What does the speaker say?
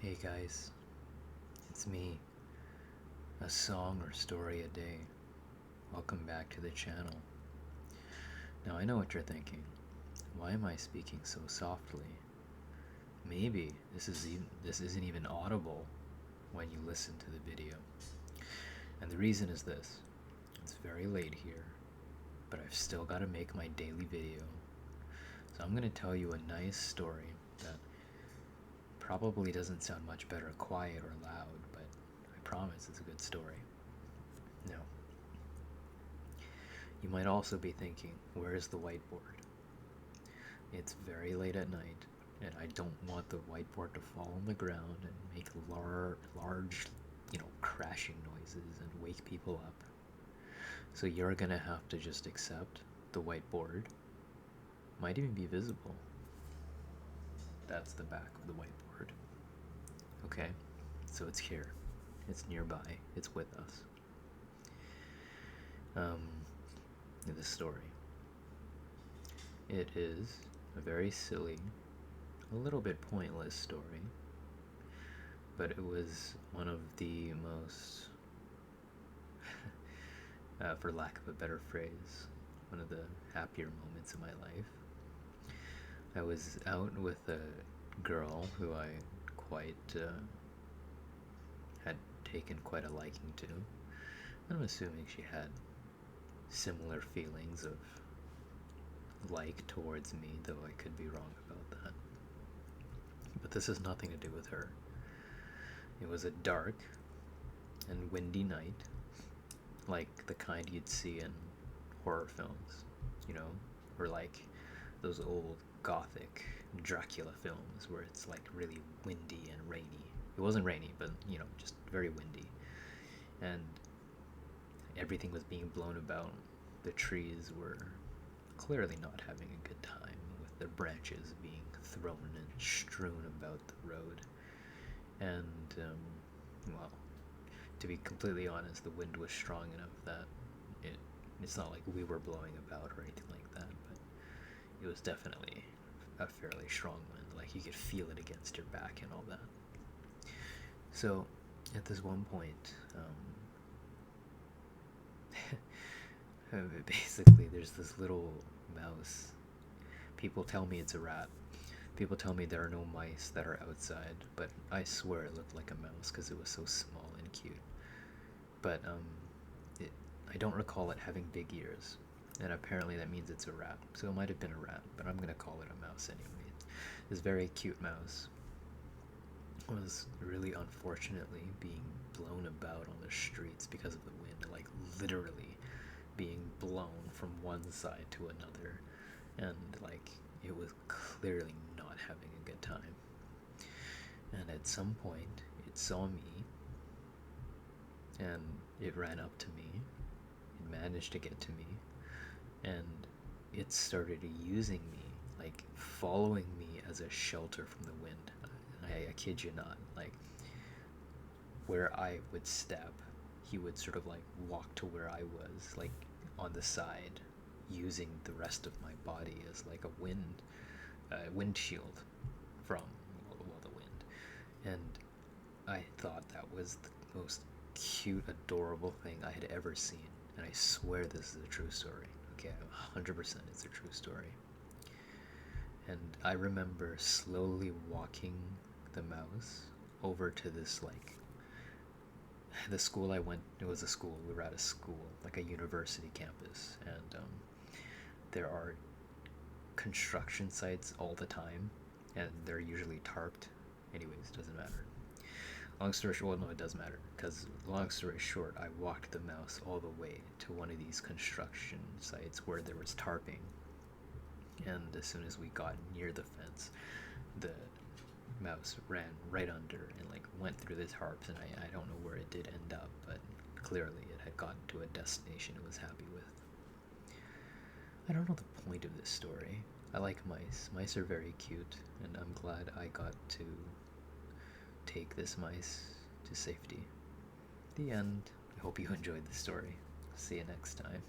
Hey guys, it's me, a song or story a day. Welcome back to the channel. Now I know what you're thinking. Why am I speaking so softly? Maybe this isn't even audible when you listen to the video. And the reason is this. It's very late here, but I've still got to make my daily video. So I'm going to tell you a nice story that probably doesn't sound much better quiet or loud, but I promise it's a good story. Now, you might also be thinking, where's the whiteboard? It's very late at night, and I don't want the whiteboard to fall on the ground and make large, crashing noises and wake people up. So you're gonna have to just accept the whiteboard might even be visible. That's the back of the whiteboard. Okay? So it's here. It's nearby. It's with us. The story. It is a very silly, a little bit pointless story, but it was one of the most, for lack of a better phrase, one of the happier moments of my life. I was out with a girl who I quite had taken quite a liking to. I'm assuming she had similar feelings of like towards me, though I could be wrong about that. But this has nothing to do with her. It was a dark and windy night, like the kind you'd see in horror films, or like those old gothic Dracula films where it's like really windy and rainy. It wasn't rainy, but just very windy. And everything was being blown about. The trees were clearly not having a good time, with their branches being thrown and strewn about the road. And, well, to be completely honest, the wind was strong enough that it's not like we were blowing about or anything like that, but it was definitely a fairly strong wind. Like, you could feel it against your back and all that. So, at this one point, basically, there's this little mouse. People tell me it's a rat. People tell me there are no mice that are outside, but I swear it looked like a mouse because it was so small and cute. But I don't recall it having big ears, and apparently that means it's a rat. So it might have been a rat, but I'm gonna call it a mouse anyway. This very cute mouse was really unfortunately being blown about on the streets because of the wind, like literally being blown from one side to another, and like it was clearly not having a good time. And at some point, it saw me, and it ran up to me. It managed to get to me, and it started using me, like following me as a shelter from the wind. I kid you not. Like, where I would step, he would sort of like walk to where I was, like on the side, using the rest of my body as like a windshield from the wind. And I thought that was the most cute, adorable thing I had ever seen. And I swear this is a true story. Okay, 100% it's a true story. And I remember slowly walking the mouse over to this, like, the school I went. It was a school. We were at a school, like a university campus, and there are construction sites all the time, and they're usually tarped. Anyways, doesn't matter. Long story short, well, no, it does matter, because long story short, I walked the mouse all the way to one of these construction sites where there was tarping, and as soon as we got near the fence, the mouse ran right under and like went through the tarps, and I don't know where it did end up, but clearly it had gotten to a destination it was happy with. I don't know the point of this story. I like mice. Mice are very cute, and I'm glad I got to take this mice to safety. The end. I hope you enjoyed the story. See you next time.